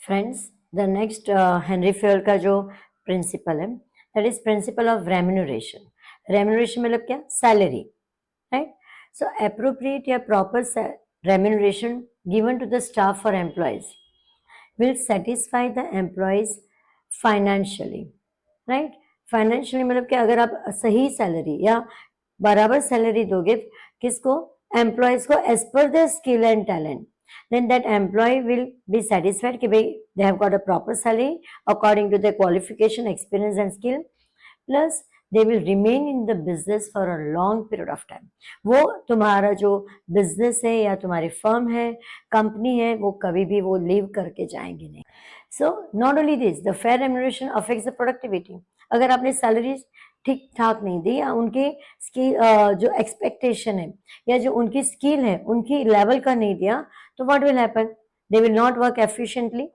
Friends, the next Henri Fayol का जो principle है that is principle of remuneration. Remuneration मतलब क्या? Salary, right? सो अप्रोप्रिएट या proper remuneration given to the staff और employees will satisfy the employees financially, right? Financially मतलब कि अगर आप सही सैलरी या बराबर सैलरी दोगे किसको? एम्प्लॉयज को, as per the skill and talent, then that employee will be satisfied कि भाई they have got a proper salary according to their qualification, experience and skill, plus they will remain in the business for a long period of time. वो तुम्हारा जो business है या तुम्हारी firm है, company है, वो कभी भी वो लीव करके जाएंगे नहीं. So not only this, the fair remuneration affects the productivity. अगर आपने सैलरी ठीक ठाक नहीं दी या उनके स्किल जो एक्सपेक्टेशन है या जो उनकी स्किल है उनकी लेवल का नहीं दिया, तो what will happen? They will not work efficiently,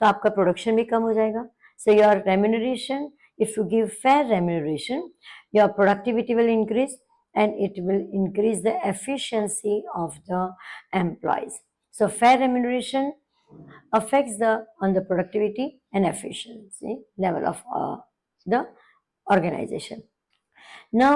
तो आपका प्रोडक्शन भी कम हो जाएगा. So your remuneration, if you give fair remuneration, your productivity will increase and it will increase the efficiency of the employees. So fair remuneration affects on the productivity and efficiency level of the organization. Now,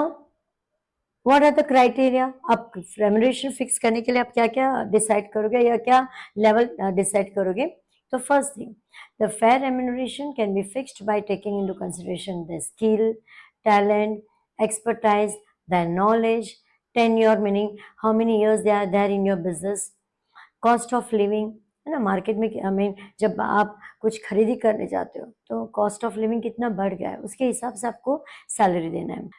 what are the criteria? आप remuneration fix करने के लिए आप क्या क्या decide करोगे या क्या level decide करोगे? So first thing, the fair remuneration can be fixed by taking into consideration their skill, talent, expertise, their knowledge, tenure meaning how many years they are there in your business, cost of living, है ना. Market में I mean जब आप कुछ खरीदी करने जाते हो तो कॉस्ट ऑफ लिविंग कितना बढ़ गया है, उसके हिसाब से आपको सैलरी देना है.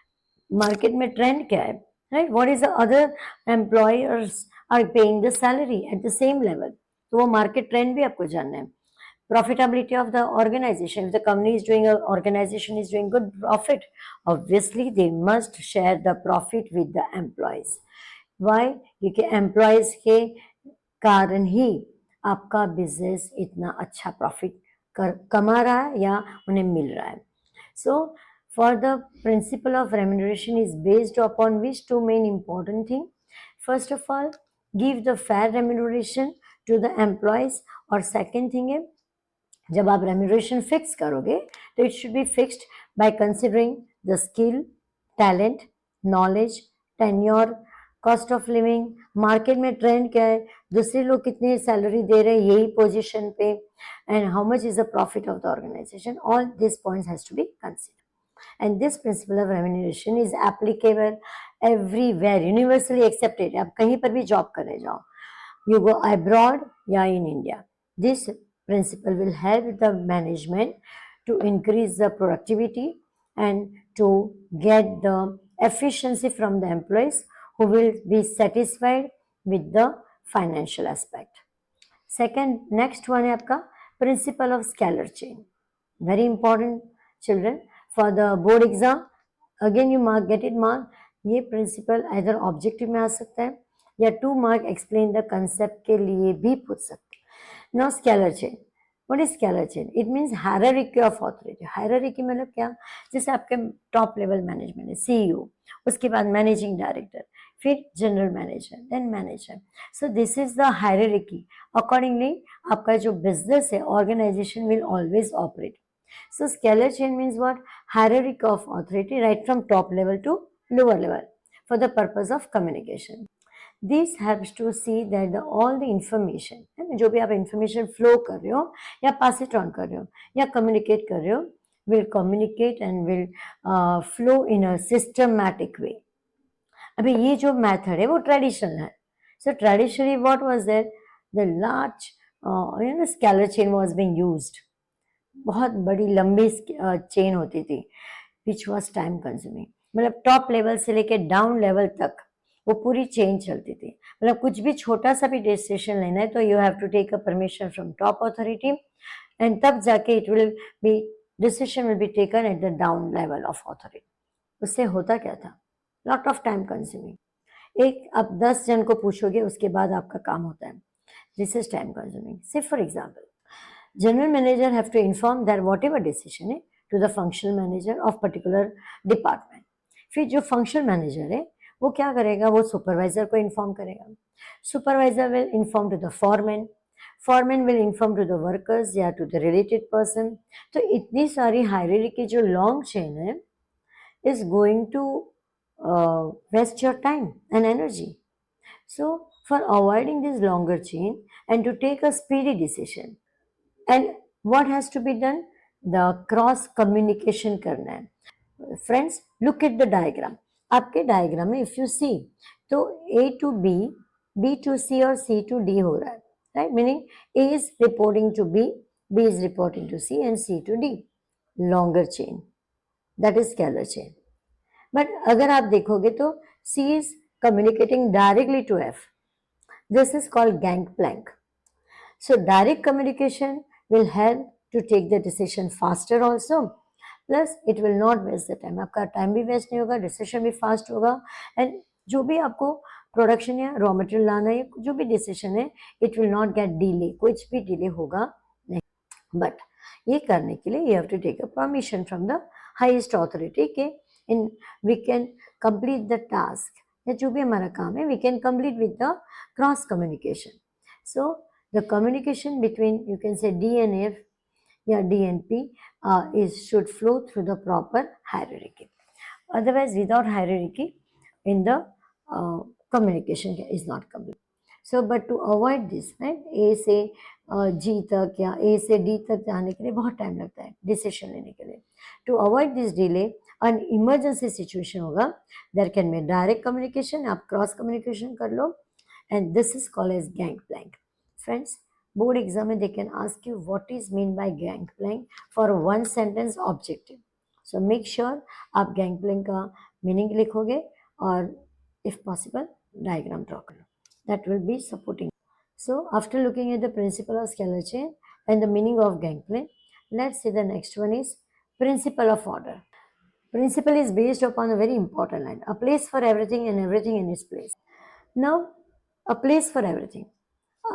मार्केट में ट्रेंड क्या है, right? What is the other employers are paying the salary at the same level, तो वो मार्केट ट्रेंड भी आपको जानना है. Profitability of the organization, if the company is doing, organization is doing good profit, obviously they must share the profit with the employees. Why? क्योंकि employees के कारण ही आपका बिजनेस इतना अच्छा प्रॉफिट कमा रहा है या उन्हें मिल रहा है. सो for the principle of remuneration is based upon which two main important thing. First of all, give the fair remuneration to the employees, और second thing है जब आप रेम्यूनरेशन फिक्स करोगे तो it should be fixed by considering the skill, talent, knowledge, tenure, cost of living, market में trend क्या है, दूसरे लोग कितनी सैलरी दे रहे हैं यही पोजीशन पे, and how much is the profit of the organisation. All this points has to be considered. And this principle of remuneration is applicable everywhere, universally accepted. आप कहीं पर भी जॉब करने जाओ, you go abroad या in India, this principle will help the management to increase the productivity and to get the efficiency from the employees who will be satisfied with the financial aspect. Second, next one है आपका principle of scalar chain. Very important, children. For the board exam, again you mark, get it mark. ये principle either objective में आ सकता है या 2 mark explain the concept के लिए भी पूछ सकते हैं. Now scalar chain. What is scalar chain? It means hierarchy of authority. Hierarchy मतलब क्या? जैसे आपके top level management है, CEO, उसके बाद managing director, फिर general manager, then manager. So this is the hierarchy. Accordingly, आपका जो business है, organization will always operate. So scalar chain means what? Hierarchy of authority right from top level to lower level for the purpose of communication. This helps to see that all the information, जो भी आप information flow कर रहे हो या pass it on कर रहे हो या communicate कर रहे हो, will communicate and will flow in a systematic way. अभी ये जो method है वो traditional है. So traditionally what was there? The large scalar chain was being used. बहुत बड़ी लंबी चेन होती थी विच वॉज टाइम कंज्यूमिंग. मतलब टॉप लेवल से लेके डाउन लेवल तक वो पूरी चेन चलती थी. मतलब कुछ भी छोटा सा भी डिसीजन लेना है तो you have to take a permission from top authority and तब जाके it will be decision will be taken at the down level of authority. उससे होता क्या था? Lot of time consuming. एक आप 10 जन को पूछोगे उसके बाद आपका काम होता है. This is time consuming. Say for example, general manager have to inform their whatever decision है to the functional manager of particular department. फिर जो functional manager है वो क्या करेगा? वो supervisor को inform करेगा. Supervisor will inform to the foreman, foreman will inform to the workers या to the related person. तो इतनी सारी hierarchy जो long chain है is going to waste your time and energy. So for avoiding this longer chain and to take a speedy decision, and what has to be done? The cross communication करना है. Friends, look at the diagram. आपके diagram में if you see तो A to B, B to C और C to D हो रहा है, right? Meaning A is reporting to B, B is reporting to C and C to D. Longer chain, that is scalar chain. But अगर आप देखोगे तो C is communicating directly to F. This is called gangplank. So direct communication will help to take the decision faster also. Plus it will not waste the time. आपका time भी waste नहीं होगा, decision भी fast होगा, and जो भी आपको production या रॉ मटेरियल लाना है, जो भी डिसीजन है, it will not gate delay, कुछ भी डिले होगा नहीं. बट ये करने के लिए you have to take a permission from the highest authority के in we can complete the task, या जो भी हमारा काम है we can complete with the cross communication. So the communication between, you can say, D and F, yeah, D and P should flow through the proper hierarchy. Otherwise, without hierarchy, in the communication is not complete. So, but to avoid this, right, A से G तक या A से D तक जाने के लिए बहुत time लगता है डिसीजन लेने के लिए. To avoid this delay, an emergency situation होगा, there can be direct communication, आप cross communication कर लो, and this is called as gangplank. Friends, board exam में they can ask you what is mean by gangplank for one sentence objective. So make sure आप gangplank का meaning लिखोगे और if possible diagram draw करो. That will be supporting. So after looking at the principle of scalar chain and the meaning of gangplank, let's see the next one is principle of order. Principle is based upon a very important line, a place for everything and everything in its place. Now, a place for everything.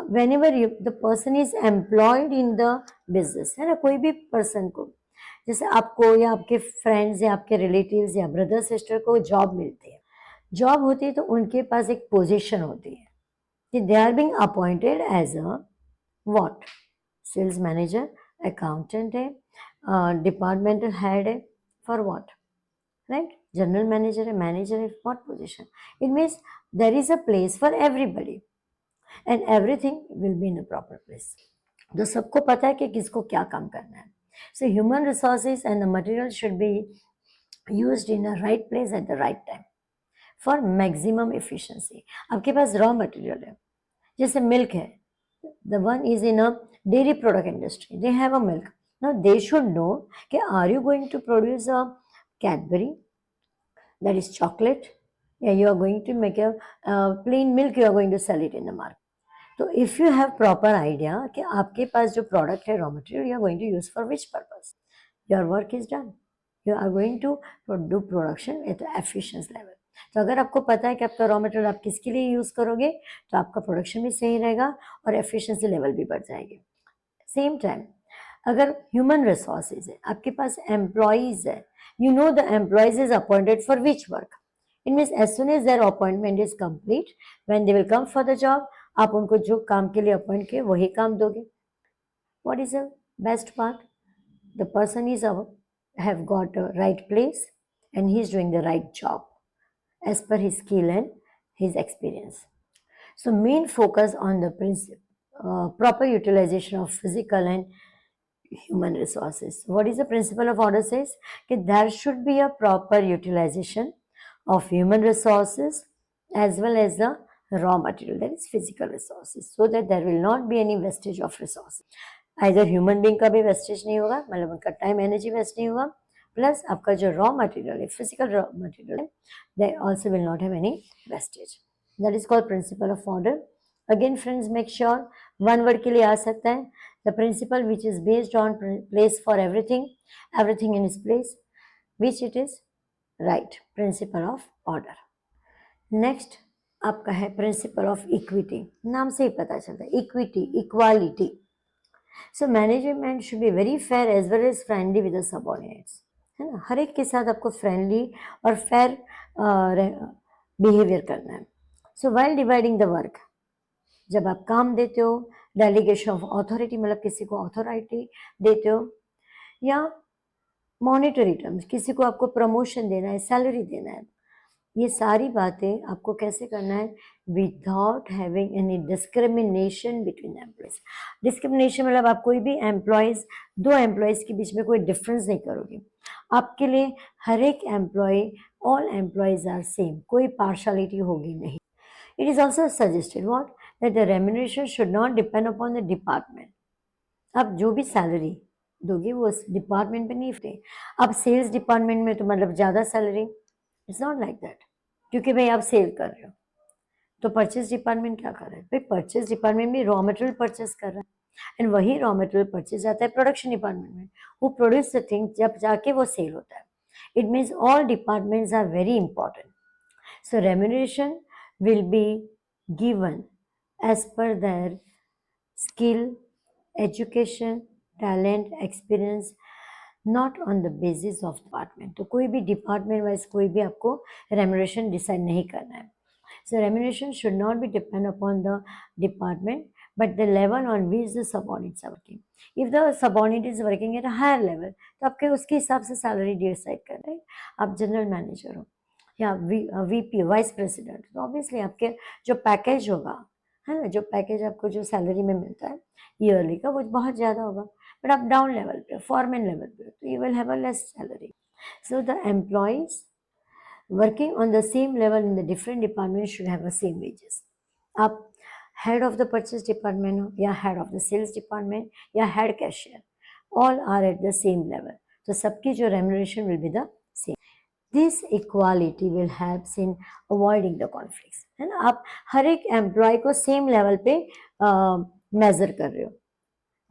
Whenever the person is employed in the business, है ना, कोई भी person को, जैसे आपको या आपके friends या आपके रिलेटिव्स या ब्रदर सिस्टर को जॉब मिलती है, जॉब होती है तो उनके पास एक पोजीशन होती है कि they are being appointed as a what, sales manager, accountant है, डिपार्टमेंटल हेड है, for what, right? General manager है, मैनेजर है, what position. It means there is a place for everybody and everything will be in a proper place. तो सबको पता है कि किसको क्या काम करना है. So human resources and the material should be used in a right place at the right time for maximum efficiency. आपके पास raw material है, जैसे milk है, the one is in a dairy product industry, they have a milk. Now they should know कि are you going to produce a Cadbury, that is chocolate, yeah, you are going to make a plain milk, you are going to sell it in the market. तो if you have proper idea कि आपके पास जो product है raw material you are going to use for which purpose, your work is done, you are going to do production at efficiency level. तो अगर आपको पता है कि आपका रॉ मटेरियल आप किसके लिए यूज करोगे तो आपका प्रोडक्शन भी सही रहेगा और एफिशिएंसी लेवल भी बढ़ जाएगी. सेम टाइम अगर ह्यूमन रिसोर्सेज है, आपके पास एम्प्लॉइज है, you know the employees is appointed for which work. It means as soon as their appointment is complete, when they will come for the job, आप उनको जो काम के लिए अपॉइंट किए वही काम दोगे. What is the best part? The person is have got a right place and he is doing the right job as per his skill and his experience. So main focus on the proper utilization of physical and human resources. What is the principle of order says? That there should be a proper utilization of human resources as well as the raw material, that is physical resources, so that there will not be any wastage of resources. Either human being का भी wastage नहीं होगा, मतलब उनका time energy waste नहीं होगा, plus आपका जो raw material है, physical raw material है, they also will not have any wastage. That is called principle of order. Again friends, make sure one word के लिए आ सकता है, the principle which is based on place for everything, everything in its place, which it is right, principle of order. Next आपका है principle of equity. नाम से ही पता चलता है, equity, equality. So management should be very fair as well as friendly with the subordinates, है ना. हर एक के साथ आपको फ्रेंडली और फेयर बिहेवियर करना है. सो व्हाइल डिवाइडिंग द वर्क, जब आप काम देते हो, डेलीगेशन ऑफ अथॉरिटी मतलब किसी को अथॉरिटी देते हो, या मॉनेटरी टर्म्स किसी को आपको प्रमोशन देना है, सैलरी देना है, ये सारी बातें आपको कैसे करना है, without having any discrimination between employees. Discrimination मतलब आप कोई भी एम्प्लॉयज, दो एम्प्लॉयज के बीच में कोई डिफरेंस नहीं करोगे। आपके लिए हर एक employee, all employees are same, कोई पार्शलिटी होगी नहीं। It is also suggested what, that the remuneration should not depend upon the department. आप जो भी सैलरी दोगे वो उस डिपार्टमेंट पे नहीं थे। अब सेल्स डिपार्टमेंट में तो मतलब ज़्यादा salary, it's not like that, क्योंकि भाई आप सेल कर रहे हो। तो परचेज डिपार्टमेंट क्या कर रहा है भाई, परचेज डिपार्टमेंट भी रॉ मटेरियल परचेज कर रहा है, एंड वही रॉ मटेरियल परचेज जाता है प्रोडक्शन डिपार्टमेंट में, वो प्रोड्यूस द थिंग, जब जाके वो सेल होता है। It means all departments are very important. So remuneration will be given as per their skill, education, talent, experience, not on the basis of department. तो कोई भी डिपार्टमेंट वाइज कोई भी आपको रेम्यूनरेशन डिसाइड नहीं करना है। So remuneration should not be depend upon the department but the level on which the subordinates are working. If the subordinate is working at a higher level तो आपके उसके हिसाब से सैलरी डिसाइड कर रहे हैं। आप जनरल मैनेजर हो या वीपी वाइस प्रेसिडेंट, तो ऑब्वियसली आपके जो पैकेज होगा, है ना, जो पैकेज आपको जो सैलरी में मिलता है ईयरली का, वो बहुत ज़्यादा होगा। बट आप डाउन लेवल पे, फॉरमैन लेवल पे, तो you will have a less salary. So the employees working on the same level in the different department should have a same wages. आप head of the purchase department हो या head of the sales department या head cashier, all are at the same level, तो सबकी जो remuneration will be the same. This equality will helps in avoiding the conflicts, है ना। आप हर एक एम्प्लॉय को सेम लेवल पे मेजर कर रहे हो,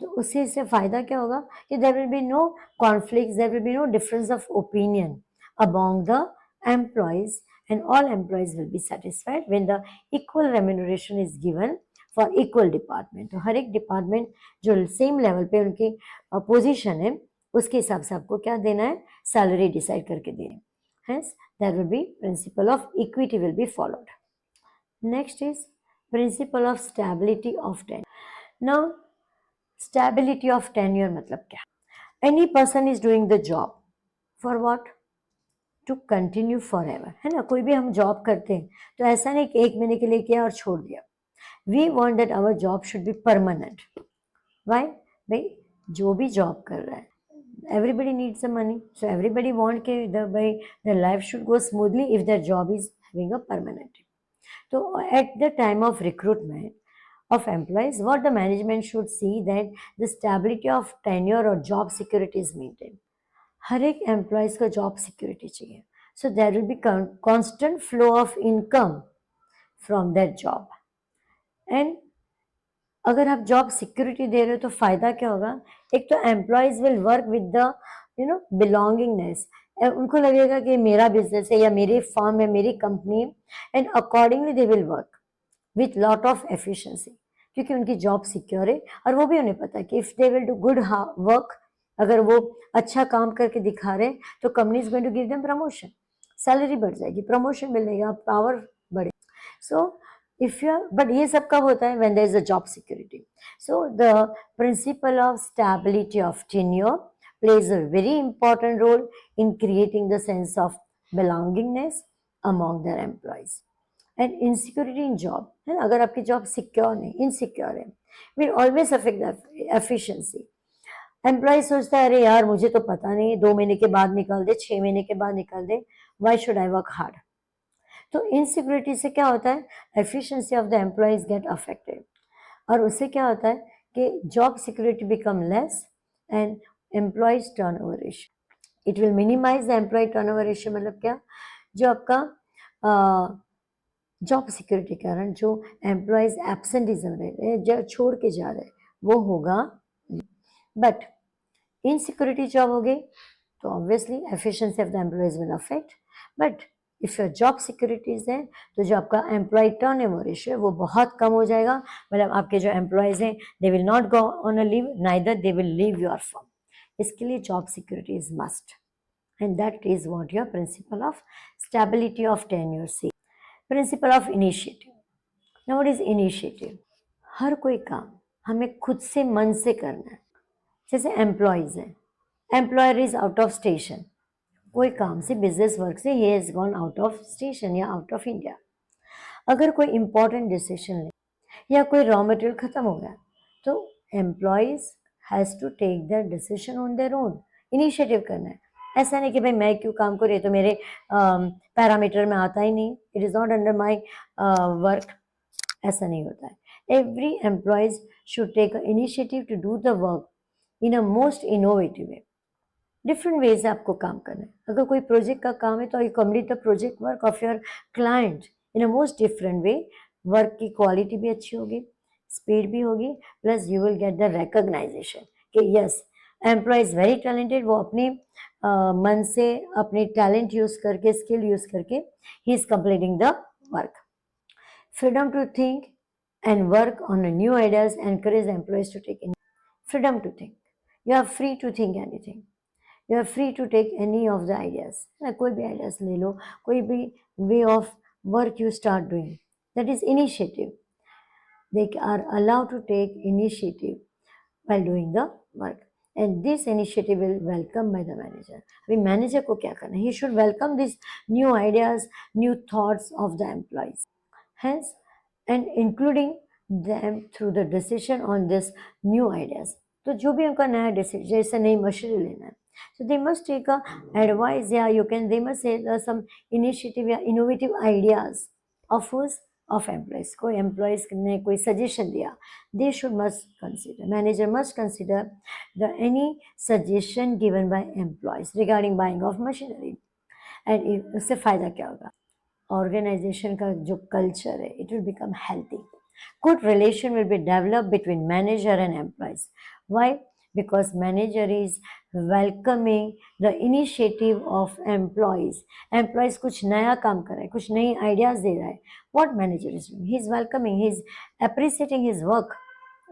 तो उससे से फायदा क्या होगा कि there will be no conflicts, there will be no difference of opinion among the employees, and all employees will be satisfied when the equal remuneration is given for equal department. तो हर एक डिपार्टमेंट जो same level पे उनकी position है उसके हिसाब से आपको क्या देना है, सैलरी डिसाइड करके देना है। Hence, there will be principle of equity will be followed. Next is principle of stability of tenure. Now, stability of tenure मतलब क्या? Any person is doing the job for what? To continue forever, है ना। कोई भी हम job करते हैं तो ऐसा नहीं कि 1 महीने के लिए किया और छोड़ दिया। We want that our job should be permanent. Why? भाई जो भी जॉब कर रहा है, everybody needs the money, so everybody want के the life should go smoothly if their job is having a permanent. So at the time of recruitment of employees, what the management should see that the stability of tenure or job security is maintained. हर एक employees को job security चाहिए, so there will be constant flow of income from that job. And अगर आप job security दे रहे हो तो फायदा क्या होगा, एक तो employees will work with the belongingness, उनको लगेगा कि मेरा बिजनेस है या मेरी फर्म है, मेरी company, and accordingly they will work with lot of efficiency, क्योंकि उनकी जॉब सिक्योर है। और वो भी उन्हें पता है कि if they will do good work, अगर वो अच्छा काम करके दिखा रहे हैं तो company is going to give them promotion, salary बढ़ जाएगी, प्रमोशन मिलेगा, पावर बढ़े। सो if you are, but ये सब कब होता है, when there is a job security. So the principle of stability of tenure plays a very important role in creating the sense of belongingness among their employees. And insecurity in job, है ना, अगर आपकी job secure नहीं, insecure है, will always affect the efficiency. Employee सोचता है अरे यार मुझे तो पता नहीं, 2 महीने के बाद निकाल दे, 6 महीने के बाद निकाल दे, why should I work hard? तो इनसिक्योरिटी से क्या होता है, efficiency of the employees get affected, और उससे क्या होता है कि job security become less and employees turnover ratio, it will minimise the employee turnover ratio. मतलब क्या, जो आपका जॉब सिक्योरिटी के कारण जो एम्प्लॉयज एब्सेंटिज्म रहे हैं, जो छोड़ के जा रहे हैं, वो होगा। बट इनसिक्योरिटी जॉब हो गई तो obviously efficiency of the employees will affect. But if your job securities है तो जो आपका एम्प्लॉय टर्नओवर रेशियो है वो बहुत कम हो जाएगा। मतलब आपके जो एम्प्लॉयज हैं they will not go on a leave, neither they will leave your firm. इसके लिए job security is must, and that is what your principle of stability of tenure say. Principle of initiative. Now what is initiative? हर कोई काम हमें खुद से मन से करना है। जैसे एम्प्लॉयज़ है, employer is out of station, कोई काम से बिजनेस वर्क से he has gone out of station या आउट ऑफ इंडिया। अगर कोई इंपॉर्टेंट डिसीजन ले या कोई रॉ मटेरियल खत्म हो गया तो employees has to take that decision on their own, initiative करना है। ऐसा नहीं कि भाई मैं क्यों काम करूँ, ये तो मेरे पैरामीटर में आता ही नहीं, it is not under my work, ऐसा नहीं होता है। Every employees should take initiative to do the work in a most innovative way. Different ways से आपको काम करना है। अगर कोई प्रोजेक्ट का काम है तो you complete the project work of your client in a most different way. Work की क्वालिटी भी अच्छी होगी, स्पीड भी होगी, plus you will get the recognisation कि yes employee is very talented, वो अपने मन से अपने टैलेंट यूज करके, स्किल यूज करके ही is completing the work. Freedom to think and work on a new ideas, encourage employees to take in freedom to think. You are free to think anything. You are free to take any of the ideas. ना कोई भी ideas ले लो, कोई भी way of work you start doing. That is initiative. They are allowed to take initiative while doing the work. And this initiative will welcome by the manager. अभी manager को क्या करना है? He should welcome these new ideas, new thoughts of the employees. Hence, and including them through the decision on this new ideas. तो जो भी उनका नया डिसीजन, जैसे नई मशीनरी लेना है, so they must take a advice, yeah, you can, they must say some initiative या innovative ideas of whose, of employees. कोई employees ने कोई suggestion दिया, they should must consider, manager must consider the any suggestion given by employees regarding buying of machinery. and उससे फायदा क्या होगा? Organisation का जो कल्चर है it will become healthy. Good relation will be develop between manager and employees. Why? Because manager is welcoming the initiative of employees. Employees कुछ नया काम कर रहा है, कुछ नई आइडियाज दे रहा है. What manager is doing? He is welcoming, he is appreciating his work.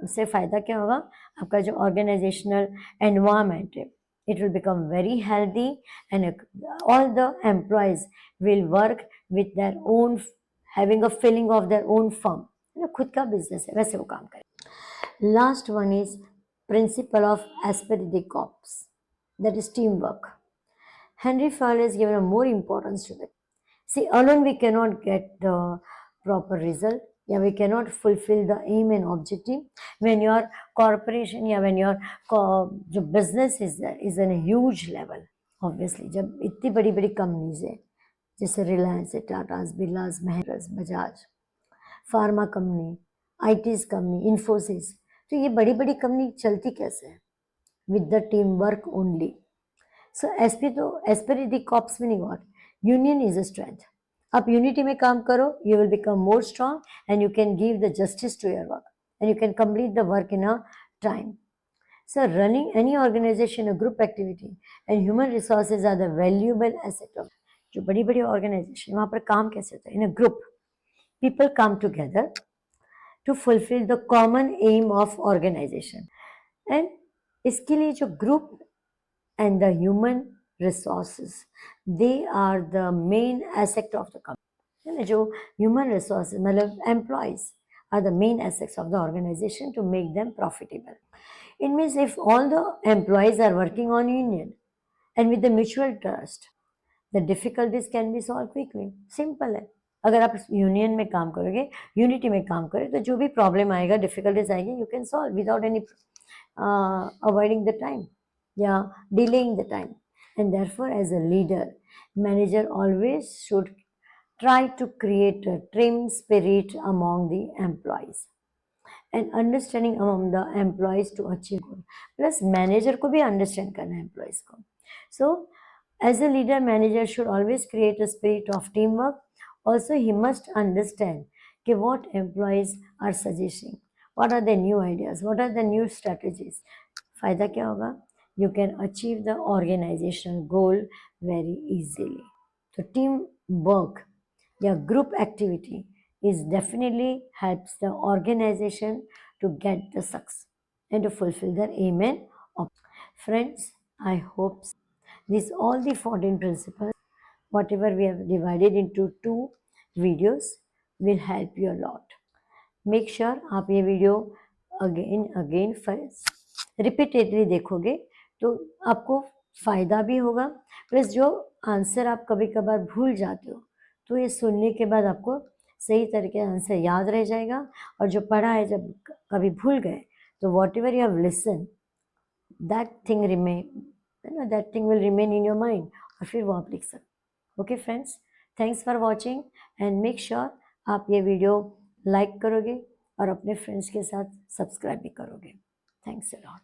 उससे फायदा क्या होगा? आपका जो ऑर्गेनाइजेशनल एनवायरमेंट है it will become very healthy and all the employees will work with their own, having a feeling of their own firm. खुद का business है वैसे वो काम करें. Last one is principle of esprit de corps, that is teamwork. Henry Fowler has given a more importance to that. See, alone we cannot get the proper result. Yeah, we cannot fulfill the aim and objective when your corporation, yeah, when your जो business is there is in a huge level. Obviously, जब इतनी बड़ी बड़ी companies है जैसे Reliance है, Tatas, Birlas, Mahindras, Bajaj, pharma company, ITs company, Infosys, तो ये बड़ी बड़ी कंपनी चलती कैसे है? With the team work only. So एसपी तो एस्पिरिट द कॉर्प्स में नहीं got. Union is a strength. आप यूनिटी में काम करो, you will become more strong and you can give the justice to your work and you can complete the work in a time. So running any organization, a group activity, and human resources are the valuable asset of. जो बड़ी बड़ी organisation वहाँ पर काम कैसे होता है? In a group, people come together to fulfil the common aim of organisation. And इसके लिए जो group and the human resources, they are the main asset of the company. जो ह्यूमन रिसोर्सेज मतलब employees are the main assets of the organization to make them profitable. It means if all the employees are working on union and with the mutual trust, the difficulties can be solved quickly. Simple है. अगर आप union में काम करोगे, unity में काम करोगे, तो जो भी प्रॉब्लम आएगा, डिफिकल्टीज आएगी, you can solve without any avoiding the time या delaying the time. And therefore, as a leader, manager always should try to create a trim spirit among the employees and understanding among the employees to achieve goal. Plus manager को भी understand करना है employees को. So as a leader, manager should always create a spirit of teamwork. Also he must understand कि what employees are suggesting, what are the new ideas, what are the new strategies. फायदा क्या होगा? You can achieve the organizational goal very easily. So team work या group activity is definitely helps the organization to get the success and to fulfill their aim and objective. Friends, I hope these all the 14 principles, whatever we have divided into 2 videos, will help you a lot. Make sure आप ये video again again repeatedly देखोगे तो आपको फ़ायदा भी होगा, plus जो answer आप कभी कभार भूल जाते हो तो ये सुनने के बाद आपको सही तरीके से आंसर याद रह जाएगा, और जो पढ़ा है जब कभी भूल गए तो what ever you have listen that thing remain that thing will remain in your mind, और फिर वो आप लिख सकते। Okay friends, thanks for watching and make sure आप ये वीडियो लाइक करोगे और अपने फ्रेंड्स के साथ सब्सक्राइब भी करोगे। Thanks a lot.